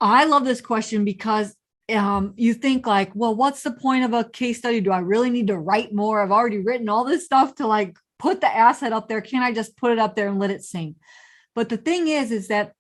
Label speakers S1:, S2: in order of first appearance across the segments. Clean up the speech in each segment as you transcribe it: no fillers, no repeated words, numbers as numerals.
S1: I love this question because you think like, well, what's the point of a case study? Do I really need to write more? I've already written all this stuff to like put the asset up there. Can't I just put it up there and let it sing? But the thing is that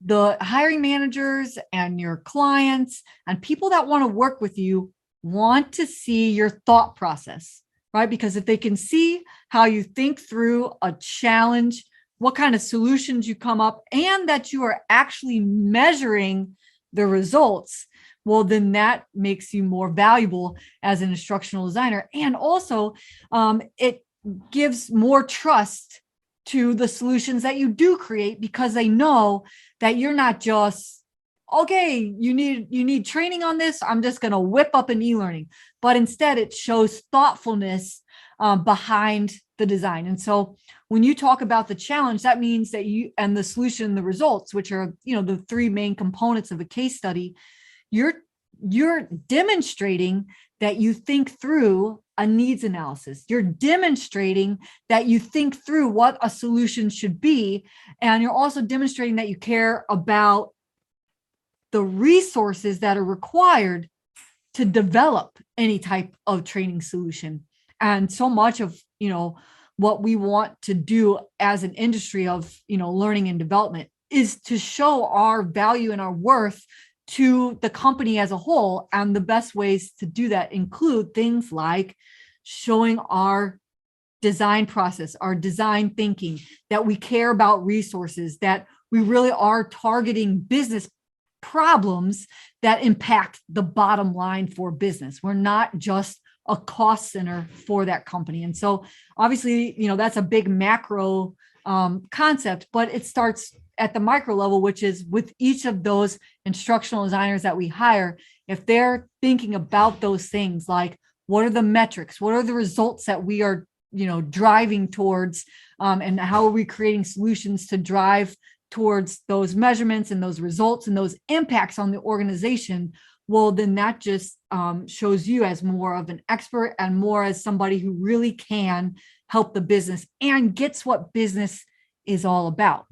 S1: the hiring managers and your clients and people that want to work with you want to see your thought process, right? Because if they can see how you think through a challenge, what kind of solutions you come up, and that you are actually measuring the results, well, then that makes you more valuable as an instructional designer. And also, it gives more trust to the solutions that you do create, because they know that you're not just, okay, you need training on this, I'm just going to whip up an e-learning, but instead it shows thoughtfulness behind the design. And so when you talk about the challenge, that means that you and the solution, the results, which are, the three main components of a case study, you're demonstrating that you think through a needs analysis. You're demonstrating that you think through what a solution should be. And you're also demonstrating that you care about the resources that are required to develop any type of training solution. And so much of, what we want to do as an industry of, learning and development is to show our value and our worth to the company as a whole. And the best ways to do that include things like showing our design process, our design thinking, that we care about resources, that we really are targeting business problems that impact the bottom line for business. We're not just a cost center for that company. And so obviously, that's a big macro concept, but it starts at the micro level, which is with each of those instructional designers that we hire. If they're thinking about those things, like what are the metrics, what are the results that we are, driving towards, and how are we creating solutions to drive towards those measurements and those results and those impacts on the organization, well, then that just shows you as more of an expert and more as somebody who really can help the business and gets what business is all about.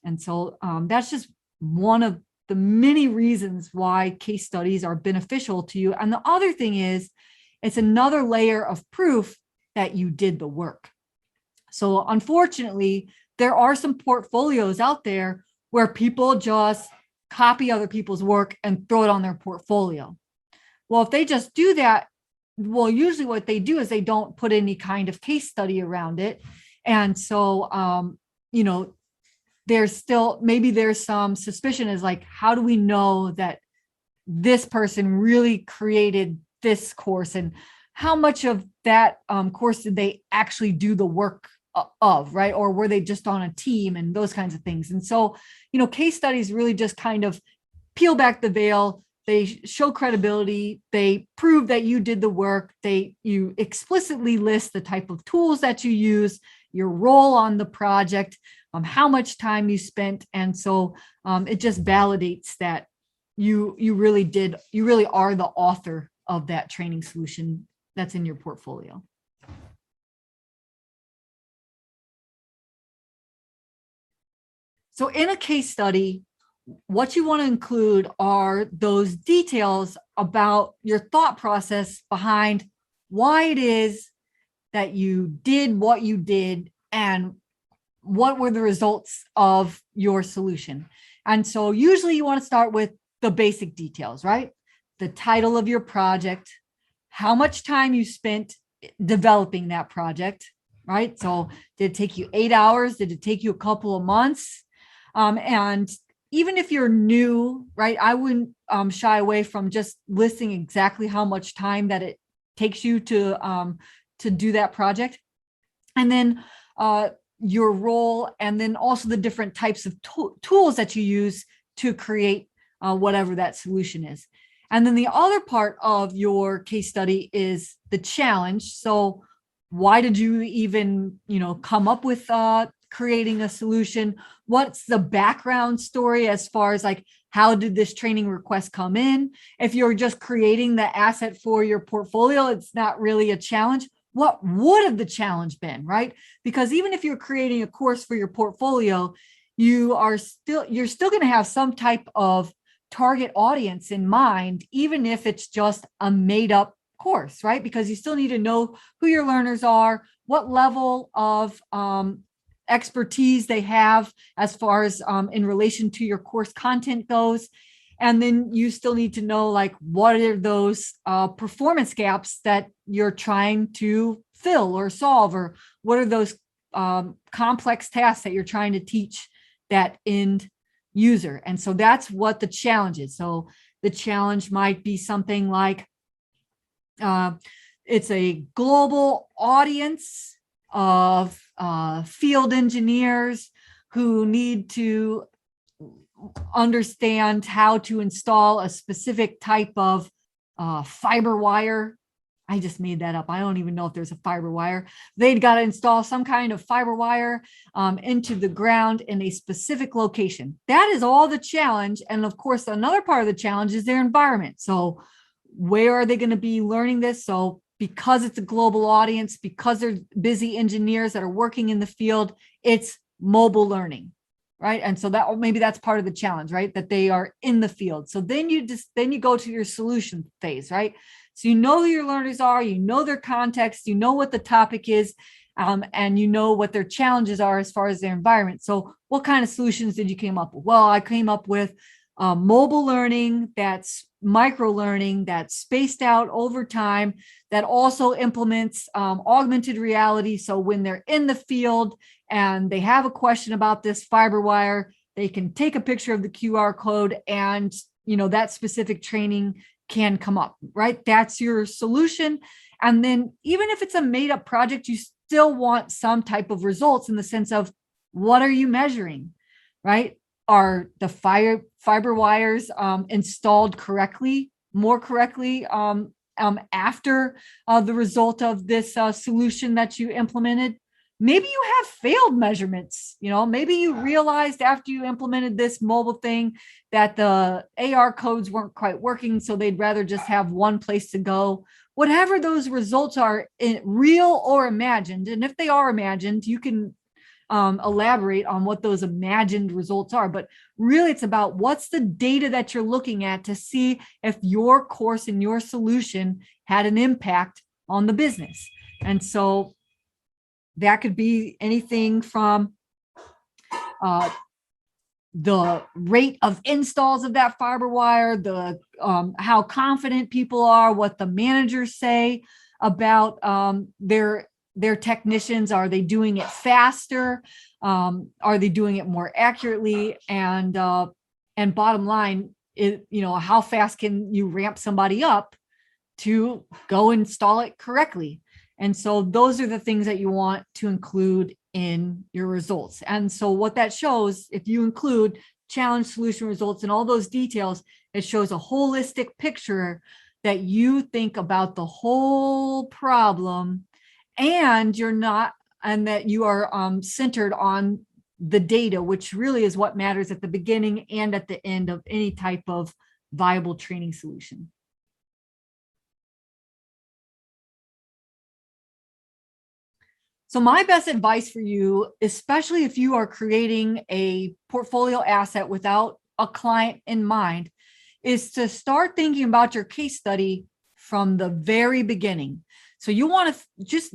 S1: And so that's just one of the many reasons why case studies are beneficial to you. And the other thing is, it's another layer of proof that you did the work. So unfortunately, there are some portfolios out there where people just copy other people's work and throw it on their portfolio. Well, if they just do that, well, usually what they do is they don't put any kind of case study around it. And so, there's some suspicion, is like, how do we know that this person really created this course, and how much of that course did they actually do the work of, right? Or were they just on a team, and those kinds of things. And so, case studies really just kind of peel back the veil. They show credibility. They prove that you did the work. You explicitly list the type of tools that you use, your role on the project, how much time you spent. And so it just validates that you really are the author of that training solution that's in your portfolio. So in a case study, what you want to include are those details about your thought process behind why it is that you did what you did and what were the results of your solution. And so usually you want to start with the basic details, right? The title of your project, how much time you spent developing that project, right? So did it take you 8 hours? Did it take you a couple of months? And even if you're new, right, I wouldn't shy away from just listing exactly how much time that it takes you to do that project. And then your role, and then also the different types of tools that you use to create whatever that solution is. And then the other part of your case study is the challenge. So why did you even, come up with creating a solution? What's the background story as far as like, how did this training request come in? If you're just creating the asset for your portfolio, it's not really a challenge. What would have the challenge been, right? Because even if you're creating a course for your portfolio, you're still going to have some type of target audience in mind, even if it's just a made up course, right? Because you still need to know who your learners are, what level of expertise they have as far as in relation to your course content goes. And then you still need to know, like, what are those performance gaps that you're trying to fill or solve, or what are those complex tasks that you're trying to teach that end user. And so that's what the challenge is. So the challenge might be something like it's a global audience of field engineers who need to understand how to install a specific type of fiber wire. I just made that up. I don't even know if there's a fiber wire. They'd got to install some kind of fiber wire into the ground in a specific location. That is all the challenge. And of course, another part of the challenge is their environment. So where are they going to be learning this? So because it's a global audience, because they're busy engineers that are working in the field, it's mobile learning, right? And so that maybe that's part of the challenge, right? That they are in the field. So then you go to your solution phase, right? So you know who your learners are, you know their context, you know what the topic is, and you know what their challenges are as far as their environment. So what kind of solutions did you come up with? Well, I came up with mobile learning that's micro learning, that's spaced out over time, that also implements augmented reality. So when they're in the field and they have a question about this fiber wire, they can take a picture of the QR code and, that specific training can come up, right? That's your solution. And then even if it's a made up project, you still want some type of results in the sense of, what are you measuring, right? Are the fiber wires installed more correctly after the result of this solution that you implemented? Maybe you have failed measurements. Maybe you realized after you implemented this mobile thing that the AR codes weren't quite working, so they'd rather just have one place to go. Whatever those results are, real or imagined, and if they are imagined, you can elaborate on what those imagined results are. But really, it's about what's the data that you're looking at to see if your course and your solution had an impact on the business. And so that could be anything from the rate of installs of that fiber wire, the how confident people are, what the managers say about their technicians. Are they doing it faster? Are they doing it more accurately? And bottom line is, how fast can you ramp somebody up to go install it correctly? And so those are the things that you want to include in your results. And so what that shows, if you include challenge, solution, results, and all those details, it shows a holistic picture that you think about the whole problem, and that you are centered on the data, which really is what matters at the beginning and at the end of any type of viable training solution. So my best advice for you, especially if you are creating a portfolio asset without a client in mind, is to start thinking about your case study from the very beginning. So you want to just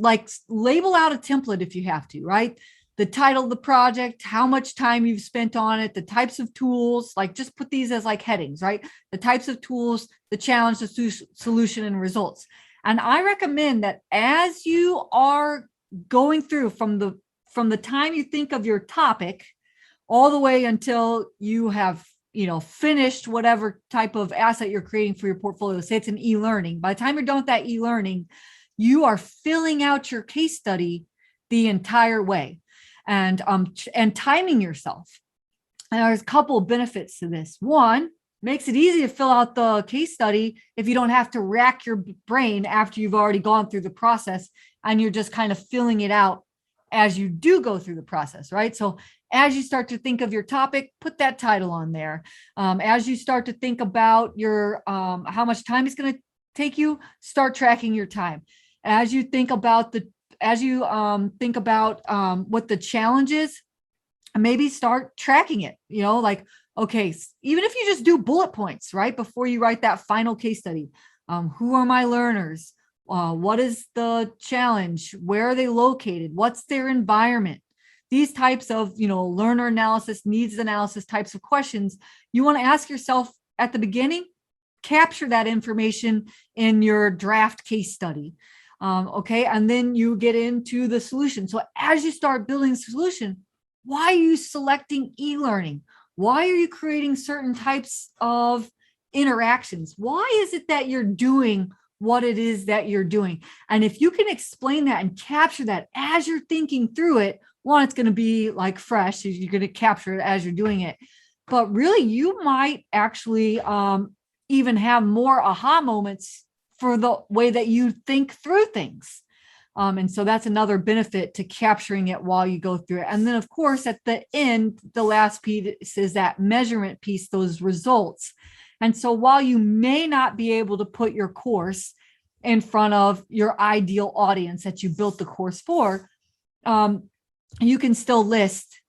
S1: label out a template if you have to, right? The title of the project, how much time you've spent on it, the types of tools, just put these as headings, right? The types of tools, the challenge, the solution, and results. And I recommend that as you are going through from the time you think of your topic all the way until you have finished whatever type of asset you're creating for your portfolio. Say it's an e-learning. By the time you're done with that e-learning, you are filling out your case study the entire way, and timing yourself. And there's a couple of benefits to this. One, makes it easy to fill out the case study if you don't have to rack your brain after you've already gone through the process, and you're just kind of filling it out as you do go through the process, right? So as you start to think of your topic, put that title on there. As you start to think about your how much time it's going to take you, start tracking your time. As you think about what the challenge is, and maybe start tracking it, like, okay, even if you just do bullet points right before you write that final case study. Who are my learners? What is the challenge? Where are they located? What's their environment? These types of, learner analysis, needs analysis types of questions you want to ask yourself at the beginning. Capture that information in your draft case study. Okay. And then you get into the solution. So as you start building the solution, why are you selecting e-learning? Why are you creating certain types of interactions? Why is it that you're doing what it is that you're doing? And if you can explain that and capture that as you're thinking through it, one, it's going to be like fresh. You're going to capture it as you're doing it. But really, you might actually even have more aha moments for the way that you think through things. And so that's another benefit to capturing it while you go through it. And then, of course, at the end, the last piece is that measurement piece, those results. And so while you may not be able to put your course in front of your ideal audience that you built the course for, you can still list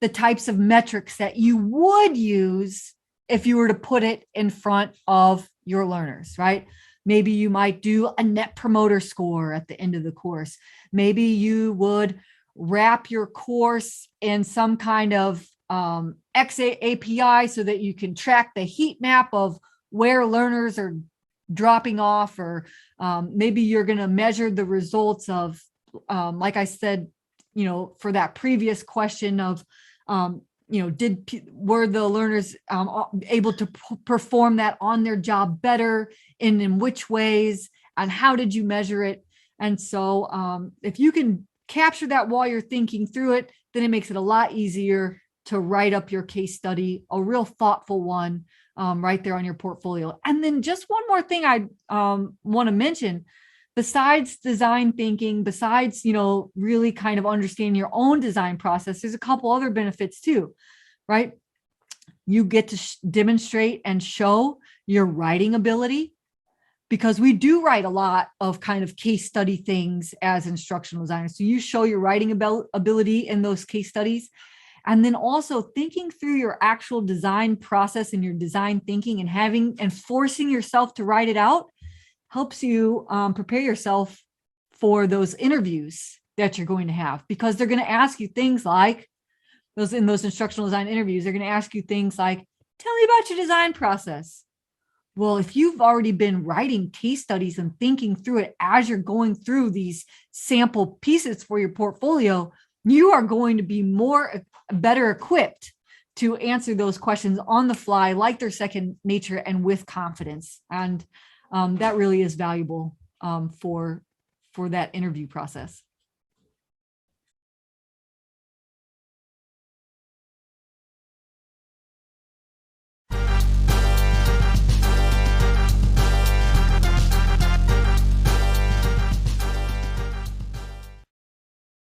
S1: the types of metrics that you would use if you were to put it in front of your learners, right? Maybe you might do a net promoter score at the end of the course. Maybe you would wrap your course in some kind of API so that you can track the heat map of where learners are dropping off, or maybe you're going to measure the results of, like I said, for that previous question of, were the learners able to perform that on their job better, and in which ways, and how did you measure it? And so if you can capture that while you're thinking through it, then it makes it a lot easier to write up your case study, a real thoughtful one, right there on your portfolio. And then just one more thing I want to mention, besides design thinking, besides, really kind of understanding your own design process, there's a couple other benefits too, right? You get to demonstrate and show your writing ability, because we do write a lot of kind of case study things as instructional designers. So you show your writing ability in those case studies. And then also thinking through your actual design process and your design thinking, and forcing yourself to write it out helps you prepare yourself for those interviews that you're going to have, because they're going to ask you things like those instructional design interviews. They're going to ask you things like, tell me about your design process. Well, if you've already been writing case studies and thinking through it as you're going through these sample pieces for your portfolio, you are going to be better equipped to answer those questions on the fly, like they're second nature and with confidence. And that really is valuable for that interview process.